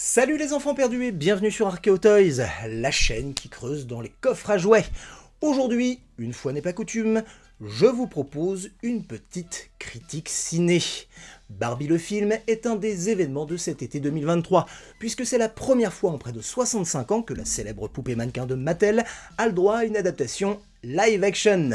Salut les enfants perdus et bienvenue sur Archeo Toys, la chaîne qui creuse dans les coffres à jouets. Aujourd'hui, une fois n'est pas coutume, je vous propose une petite critique ciné. Barbie le film est un des événements de cet été 2023, puisque c'est la première fois en près de 65 ans que la célèbre poupée mannequin de Mattel a le droit à une adaptation live action.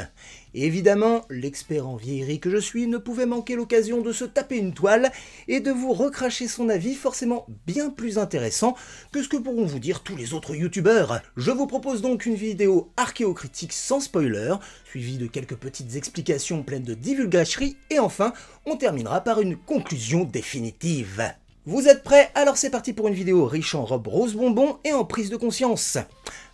Évidemment, l'expert en vieillerie que je suis ne pouvait manquer l'occasion de se taper une toile et de vous recracher son avis forcément bien plus intéressant que ce que pourront vous dire tous les autres youtubeurs. Je vous propose donc une vidéo archéocritique sans spoiler, suivie de quelques petites explications pleines de divulgacheries, et enfin, on terminera par une conclusion définitive. Vous êtes prêts? Alors c'est parti pour une vidéo riche en robes rose bonbon et en prise de conscience.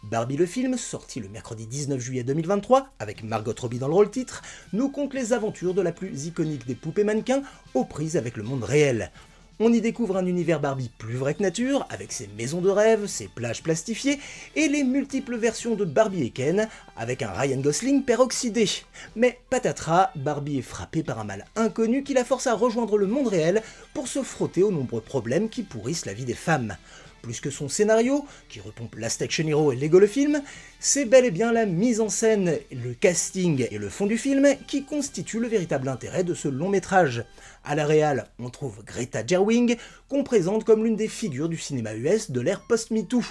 Barbie le film, sorti le mercredi 19 juillet 2023, avec Margot Robbie dans le rôle titre, nous conte les aventures de la plus iconique des poupées mannequins aux prises avec le monde réel. On y découvre un univers Barbie plus vrai que nature, avec ses maisons de rêve, ses plages plastifiées, et les multiples versions de Barbie et Ken, avec un Ryan Gosling peroxydé. Mais patatras, Barbie est frappée par un mal inconnu qui la force à rejoindre le monde réel pour se frotter aux nombreux problèmes qui pourrissent la vie des femmes. Plus que son scénario, qui repompe Last Action Hero et Lego le film, c'est bel et bien la mise en scène, le casting et le fond du film qui constituent le véritable intérêt de ce long métrage. À la réal, on trouve Greta Gerwig, qu'on présente comme l'une des figures du cinéma US de l'ère post-MeToo.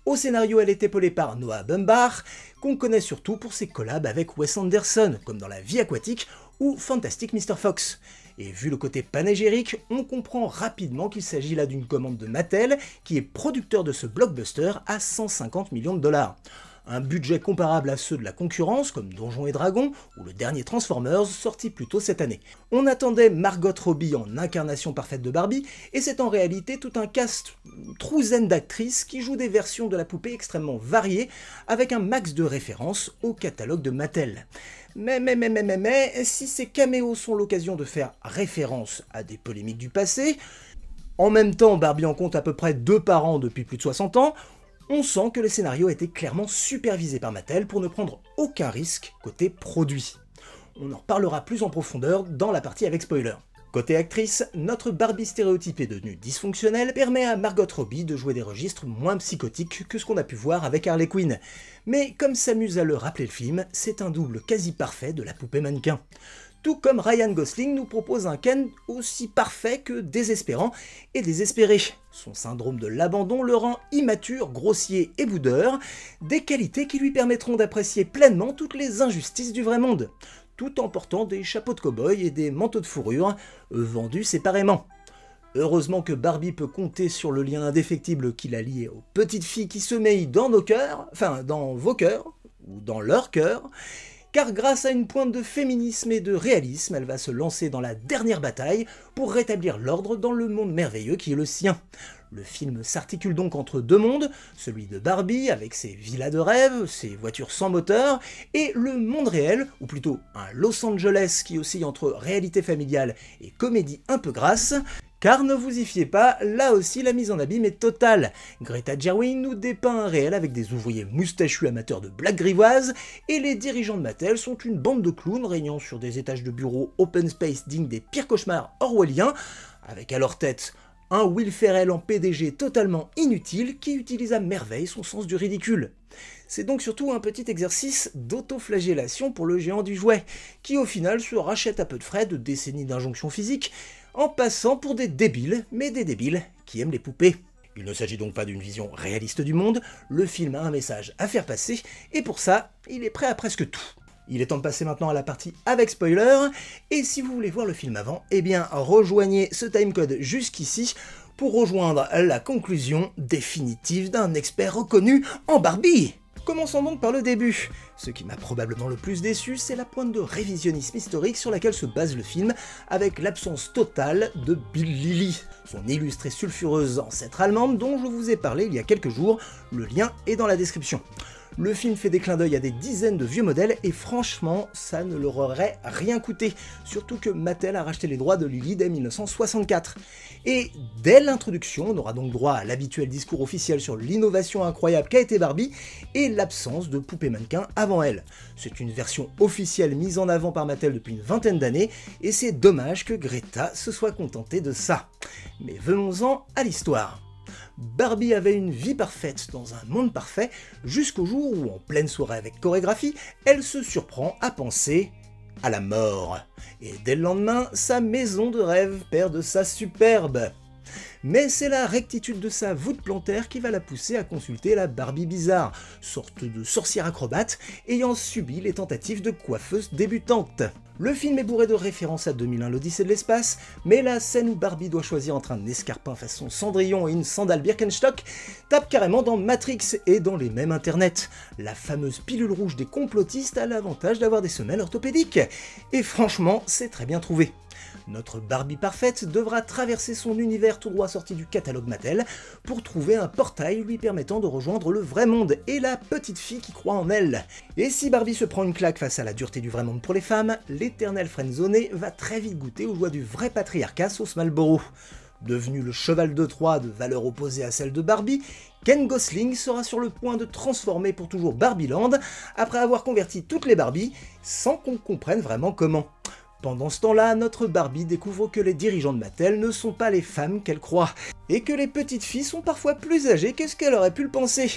Au scénario, elle est épaulée par Noah Baumbach, qu'on connaît surtout pour ses collabs avec Wes Anderson, comme dans La Vie aquatique ou Fantastic Mr. Fox. Et vu le côté panégyrique, on comprend rapidement qu'il s'agit là d'une commande de Mattel, qui est producteur de ce blockbuster à 150 millions de dollars. Un budget comparable à ceux de la concurrence, comme Donjons et Dragons, ou le dernier Transformers, sorti plus tôt cette année. On attendait Margot Robbie en incarnation parfaite de Barbie, et c'est en réalité tout un cast trouzaine d'actrices qui jouent des versions de la poupée extrêmement variées, avec un max de références au catalogue de Mattel. Mais, si ces caméos sont l'occasion de faire référence à des polémiques du passé, en même temps Barbie en compte à peu près 2 par an depuis plus de 60 ans, on sent que le scénario a été clairement supervisé par Mattel pour ne prendre aucun risque côté produit. On en reparlera plus en profondeur dans la partie avec spoiler. Côté actrice, notre Barbie stéréotypée devenue dysfonctionnelle permet à Margot Robbie de jouer des registres moins psychotiques que ce qu'on a pu voir avec Harley Quinn. Mais comme s'amuse à le rappeler le film, c'est un double quasi parfait de la poupée mannequin. Tout comme Ryan Gosling nous propose un Ken aussi parfait que désespérant et désespéré. Son syndrome de l'abandon le rend immature, grossier et boudeur, des qualités qui lui permettront d'apprécier pleinement toutes les injustices du vrai monde, tout en portant des chapeaux de cow-boy et des manteaux de fourrure, vendus séparément. Heureusement que Barbie peut compter sur le lien indéfectible qui la lie aux petites filles qui sommeillent dans nos cœurs, enfin dans vos cœurs, ou dans leurs cœurs, car grâce à une pointe de féminisme et de réalisme, elle va se lancer dans la dernière bataille pour rétablir l'ordre dans le monde merveilleux qui est le sien. Le film s'articule donc entre deux mondes, celui de Barbie avec ses villas de rêve, ses voitures sans moteur, et le monde réel, ou plutôt un Los Angeles qui oscille entre réalité familiale et comédie un peu grasse. Car ne vous y fiez pas, là aussi la mise en abîme est totale. Greta Gerwig nous dépeint un réel avec des ouvriers moustachus amateurs de blagues grivoises, et les dirigeants de Mattel sont une bande de clowns régnant sur des étages de bureaux open space dignes des pires cauchemars orwelliens, avec à leur tête un Will Ferrell en PDG totalement inutile qui utilise à merveille son sens du ridicule. C'est donc surtout un petit exercice d'autoflagellation pour le géant du jouet, qui au final se rachète à peu de frais de décennies d'injonctions physiques, en passant pour des débiles, mais des débiles qui aiment les poupées. Il ne s'agit donc pas d'une vision réaliste du monde, le film a un message à faire passer, et pour ça, il est prêt à presque tout. Il est temps de passer maintenant à la partie avec spoiler, et si vous voulez voir le film avant, eh bien rejoignez ce timecode jusqu'ici pour rejoindre la conclusion définitive d'un expert reconnu en Barbie. Commençons donc par le début. Ce qui m'a probablement le plus déçu, c'est la pointe de révisionnisme historique sur laquelle se base le film, avec l'absence totale de Bill Lilly, son illustre et sulfureuse ancêtre allemande dont je vous ai parlé il y a quelques jours, le lien est dans la description. Le film fait des clins d'œil à des dizaines de vieux modèles et franchement, ça ne leur aurait rien coûté, surtout que Mattel a racheté les droits de Lily dès 1964. Et dès l'introduction, on aura donc droit à l'habituel discours officiel sur l'innovation incroyable qu'a été Barbie et l'absence de poupée mannequin avant elle. C'est une version officielle mise en avant par Mattel depuis une vingtaine d'années et c'est dommage que Greta se soit contentée de ça. Mais venons-en à l'histoire. Barbie avait une vie parfaite dans un monde parfait, jusqu'au jour où, en pleine soirée avec chorégraphie, elle se surprend à penser à la mort. Et dès le lendemain, sa maison de rêve perd de sa superbe. Mais c'est la rectitude de sa voûte plantaire qui va la pousser à consulter la Barbie bizarre, sorte de sorcière acrobate ayant subi les tentatives de coiffeuse débutante. Le film est bourré de références à 2001 l'Odyssée de l'espace, mais la scène où Barbie doit choisir entre un escarpin façon Cendrillon et une sandale Birkenstock tape carrément dans Matrix et dans les mêmes internets. La fameuse pilule rouge des complotistes a l'avantage d'avoir des semelles orthopédiques. Et franchement, c'est très bien trouvé. Notre Barbie parfaite devra traverser son univers tout droit sorti du catalogue Mattel pour trouver un portail lui permettant de rejoindre le vrai monde et la petite fille qui croit en elle. Et si Barbie se prend une claque face à la dureté du vrai monde pour les femmes, l'éternel friendzonée va très vite goûter aux joies du vrai patriarcat sauce Marlboro. Devenu le cheval de Troie de valeur opposée à celle de Barbie, Ken Gosling sera sur le point de transformer pour toujours Barbieland après avoir converti toutes les Barbies sans qu'on comprenne vraiment comment. Pendant ce temps-là, notre Barbie découvre que les dirigeants de Mattel ne sont pas les femmes qu'elle croit, et que les petites filles sont parfois plus âgées que ce qu'elle aurait pu le penser.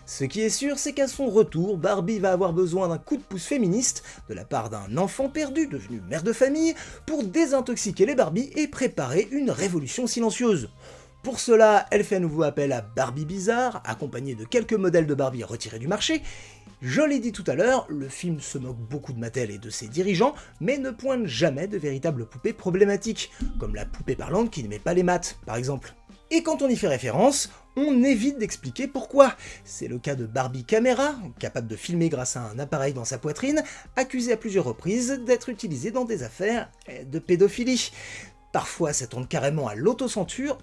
Ce qui est sûr, c'est qu'à son retour, Barbie va avoir besoin d'un coup de pouce féministe de la part d'un enfant perdu devenu mère de famille pour désintoxiquer les Barbies et préparer une révolution silencieuse. Pour cela, elle fait à nouveau appel à Barbie bizarre, accompagnée de quelques modèles de Barbie retirés du marché. Je l'ai dit tout à l'heure, le film se moque beaucoup de Mattel et de ses dirigeants, mais ne pointe jamais de véritables poupées problématiques, comme la poupée parlante qui n'aimait pas les maths, par exemple. Et quand on y fait référence, on évite d'expliquer pourquoi. C'est le cas de Barbie Caméra, capable de filmer grâce à un appareil dans sa poitrine, accusée à plusieurs reprises d'être utilisée dans des affaires de pédophilie. Parfois ça tourne carrément à l'autocensure,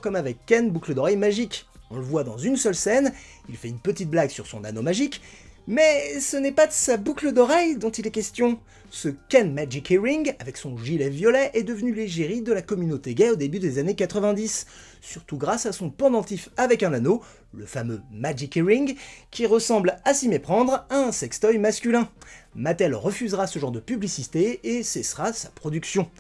comme avec Ken Boucle d'oreille magique. On le voit dans une seule scène, il fait une petite blague sur son anneau magique, mais ce n'est pas de sa boucle d'oreille dont il est question. Ce Ken Magic Earring, avec son gilet violet, est devenu l'égérie de la communauté gay au début des années 90, surtout grâce à son pendentif avec un anneau, le fameux Magic Earring, qui ressemble à s'y méprendre à un sextoy masculin. Mattel refusera ce genre de publicité et cessera sa production.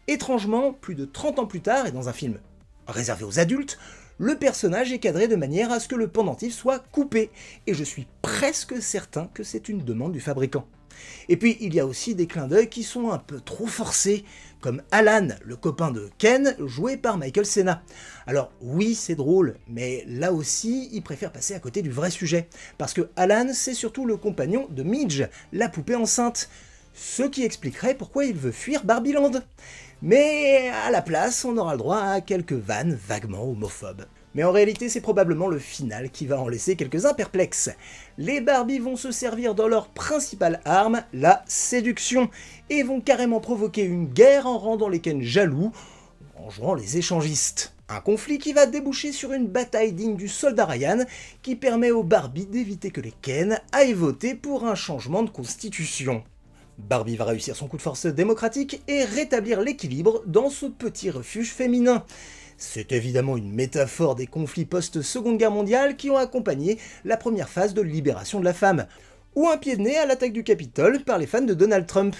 Étrangement, plus de 30 ans plus tard, et dans un film réservé aux adultes, le personnage est cadré de manière à ce que le pendentif soit coupé, et je suis presque certain que c'est une demande du fabricant. Et puis il y a aussi des clins d'œil qui sont un peu trop forcés, comme Alan, le copain de Ken, joué par Michael Cera. Alors oui, c'est drôle, mais là aussi, il préfère passer à côté du vrai sujet, parce que Alan, c'est surtout le compagnon de Midge, la poupée enceinte, ce qui expliquerait pourquoi il veut fuir Barbieland. Mais à la place, on aura le droit à quelques vannes vaguement homophobes. Mais en réalité, c'est probablement le final qui va en laisser quelques-uns perplexes. Les Barbies vont se servir dans leur principale arme, la séduction, et vont carrément provoquer une guerre en rendant les Ken jaloux, en jouant les échangistes. Un conflit qui va déboucher sur une bataille digne du soldat Ryan, qui permet aux Barbies d'éviter que les Ken aillent voter pour un changement de constitution. Barbie va réussir son coup de force démocratique et rétablir l'équilibre dans ce petit refuge féminin. C'est évidemment une métaphore des conflits post-Seconde Guerre mondiale qui ont accompagné la première phase de libération de la femme, ou un pied de nez à l'attaque du Capitole par les fans de Donald Trump.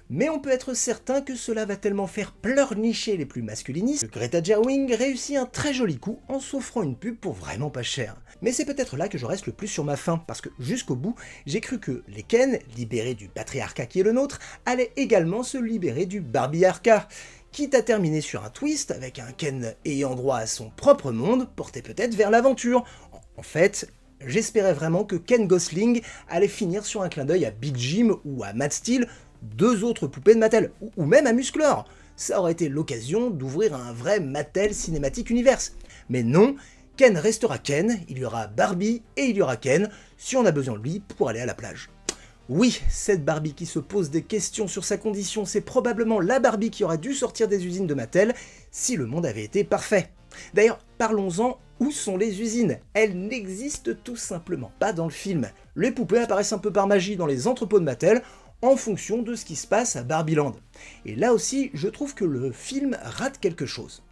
Mais on peut être certain que cela va tellement faire pleurnicher les plus masculinistes que Greta Gerwig réussit un très joli coup en s'offrant une pub pour vraiment pas cher. Mais c'est peut-être là que je reste le plus sur ma faim, parce que jusqu'au bout, j'ai cru que les Ken, libérés du patriarcat qui est le nôtre, allaient également se libérer du Barbiarcat, quitte à terminer sur un twist avec un Ken ayant droit à son propre monde, porté peut-être vers l'aventure. En fait, j'espérais vraiment que Ken Gosling allait finir sur un clin d'œil à Big Jim ou à Matt Steel, deux autres poupées de Mattel, ou même à Musclor. Ça aurait été l'occasion d'ouvrir un vrai Mattel Cinematic Universe. Mais non, Ken restera Ken, il y aura Barbie et il y aura Ken, si on a besoin de lui pour aller à la plage. Oui, cette Barbie qui se pose des questions sur sa condition, c'est probablement la Barbie qui aurait dû sortir des usines de Mattel si le monde avait été parfait. D'ailleurs, parlons-en, où sont les usines? Elles n'existent tout simplement pas dans le film. Les poupées apparaissent un peu par magie dans les entrepôts de Mattel, en fonction de ce qui se passe à Barbieland. Et là aussi, je trouve que le film rate quelque chose.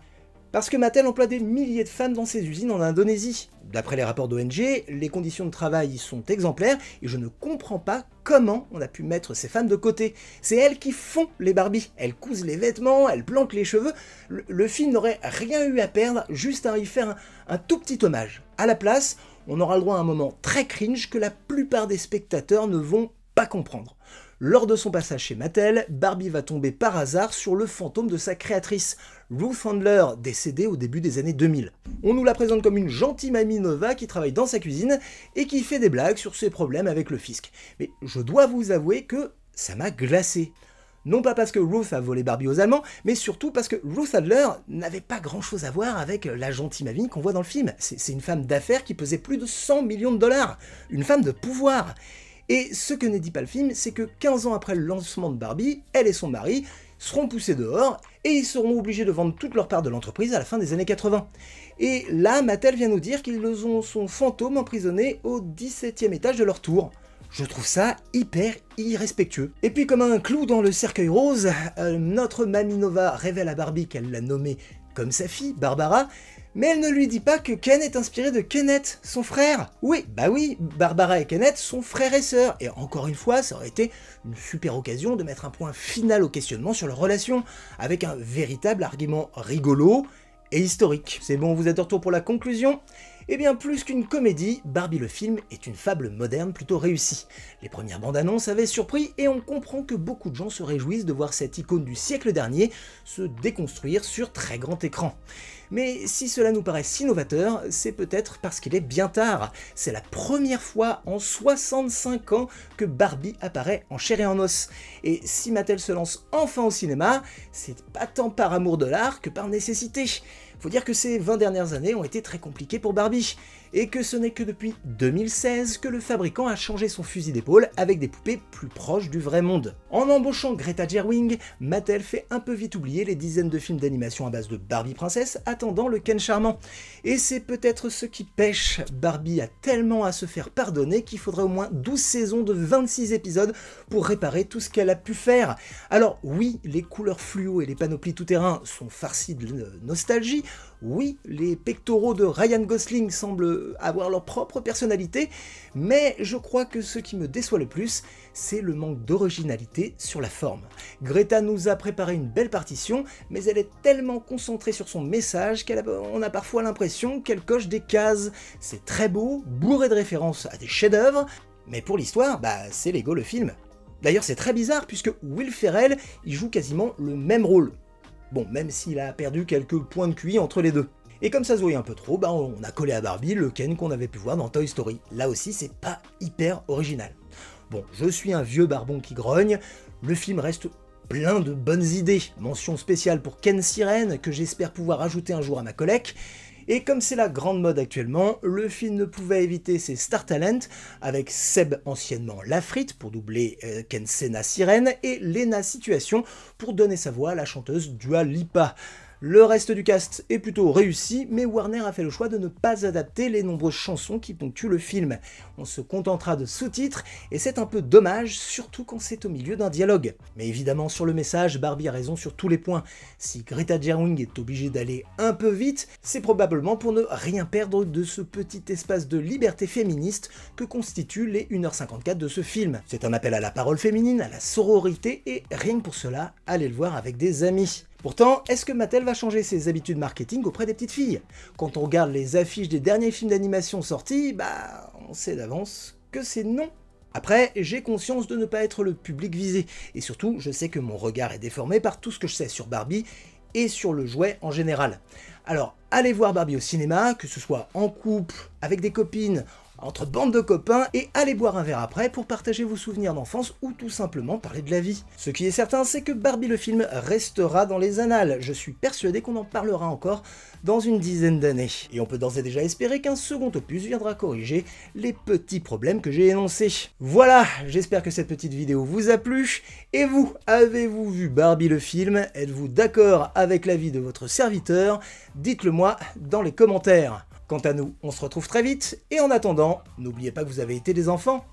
Parce que Mattel emploie des milliers de femmes dans ses usines en Indonésie. D'après les rapports d'ONG, les conditions de travail y sont exemplaires et je ne comprends pas comment on a pu mettre ces femmes de côté. C'est elles qui font les Barbies. Elles cousent les vêtements, elles plantent les cheveux. Le film n'aurait rien eu à perdre, juste à y faire un tout petit hommage. À la place, on aura le droit à un moment très cringe que la plupart des spectateurs ne vont pas comprendre. Lors de son passage chez Mattel, Barbie va tomber par hasard sur le fantôme de sa créatrice, Ruth Handler, décédée au début des années 2000. On nous la présente comme une gentille mamie Nova qui travaille dans sa cuisine et qui fait des blagues sur ses problèmes avec le fisc. Mais je dois vous avouer que ça m'a glacé. Non pas parce que Ruth a volé Barbie aux Allemands, mais surtout parce que Ruth Handler n'avait pas grand chose à voir avec la gentille mamie qu'on voit dans le film. C'est une femme d'affaires qui pesait plus de 100 millions de dollars. Une femme de pouvoir. Et ce que ne dit pas le film, c'est que 15 ans après le lancement de Barbie, elle et son mari seront poussés dehors et ils seront obligés de vendre toute leur part de l'entreprise à la fin des années 80. Et là, Mattel vient nous dire qu'ils ont son fantôme emprisonné au 17e étage de leur tour. Je trouve ça hyper irrespectueux. Et puis comme un clou dans le cercueil rose, notre Mamie Nova révèle à Barbie qu'elle l'a nommée comme sa fille, Barbara, mais elle ne lui dit pas que Ken est inspiré de Kenneth, son frère. Oui, bah oui, Barbara et Kenneth sont frères et sœurs, et encore une fois, ça aurait été une super occasion de mettre un point final au questionnement sur leur relation, avec un véritable argument rigolo et historique. C'est bon, vous êtes de retour pour la conclusion ? Eh bien, plus qu'une comédie, Barbie le film est une fable moderne plutôt réussie. Les premières bandes annonces avaient surpris et on comprend que beaucoup de gens se réjouissent de voir cette icône du siècle dernier se déconstruire sur très grand écran. Mais si cela nous paraît si novateur, c'est peut-être parce qu'il est bien tard. C'est la première fois en 65 ans que Barbie apparaît en chair et en os. Et si Mattel se lance enfin au cinéma, c'est pas tant par amour de l'art que par nécessité. Faut dire que ces 20 dernières années ont été très compliquées pour Barbie, et que ce n'est que depuis 2016 que le fabricant a changé son fusil d'épaule avec des poupées plus proches du vrai monde. En embauchant Greta Gerwig, Mattel fait un peu vite oublier les dizaines de films d'animation à base de Barbie princesse attendant le Ken charmant. Et c'est peut-être ce qui pêche. Barbie a tellement à se faire pardonner qu'il faudrait au moins 12 saisons de 26 épisodes pour réparer tout ce qu'elle a pu faire. Alors oui, les couleurs fluo et les panoplies tout-terrain sont farcis de nostalgie. Oui, les pectoraux de Ryan Gosling semblent avoir leur propre personnalité, mais je crois que ce qui me déçoit le plus, c'est le manque d'originalité sur la forme. Greta nous a préparé une belle partition, mais elle est tellement concentrée sur son message qu'on a parfois l'impression qu'elle coche des cases. C'est très beau, bourré de références à des chefs-d'œuvre, mais pour l'histoire, c'est Lego le film. D'ailleurs, c'est très bizarre puisque Will Ferrell y joue quasiment le même rôle. Bon, même s'il a perdu quelques points de QI entre les deux. Et comme ça se voyait un peu trop, on a collé à Barbie le Ken qu'on avait pu voir dans Toy Story. Là aussi, c'est pas hyper original. Bon, je suis un vieux barbon qui grogne, le film reste plein de bonnes idées. Mention spéciale pour Ken Sirène, que j'espère pouvoir ajouter un jour à ma collecte. Et comme c'est la grande mode actuellement, le film ne pouvait éviter ses star talents, avec Seb anciennement Lafrite pour doubler Ken Sena Sirène, et Lena Situation pour donner sa voix à la chanteuse Dua Lipa. Le reste du cast est plutôt réussi, mais Warner a fait le choix de ne pas adapter les nombreuses chansons qui ponctuent le film. On se contentera de sous-titres, et c'est un peu dommage, surtout quand c'est au milieu d'un dialogue. Mais évidemment, sur le message, Barbie a raison sur tous les points. Si Greta Gerwig est obligée d'aller un peu vite, c'est probablement pour ne rien perdre de ce petit espace de liberté féministe que constituent les 1h54 de ce film. C'est un appel à la parole féminine, à la sororité, et rien que pour cela, allez le voir avec des amis. Pourtant, est-ce que Mattel va changer ses habitudes marketing auprès des petites filles? Quand on regarde les affiches des derniers films d'animation sortis, on sait d'avance que c'est non. Après, j'ai conscience de ne pas être le public visé, et surtout, je sais que mon regard est déformé par tout ce que je sais sur Barbie et sur le jouet en général. Alors, allez voir Barbie au cinéma, que ce soit en couple, avec des copines, entre bandes de copains, et allez boire un verre après pour partager vos souvenirs d'enfance ou tout simplement parler de la vie. Ce qui est certain, c'est que Barbie le film restera dans les annales. Je suis persuadé qu'on en parlera encore dans une dizaine d'années. Et on peut d'ores et déjà espérer qu'un second opus viendra corriger les petits problèmes que j'ai énoncés. Voilà, j'espère que cette petite vidéo vous a plu. Et vous, avez-vous vu Barbie le film? Êtes-vous d'accord avec l'avis de votre serviteur? Dites-le moi dans les commentaires. Quant à nous, on se retrouve très vite, et en attendant, n'oubliez pas que vous avez été des enfants.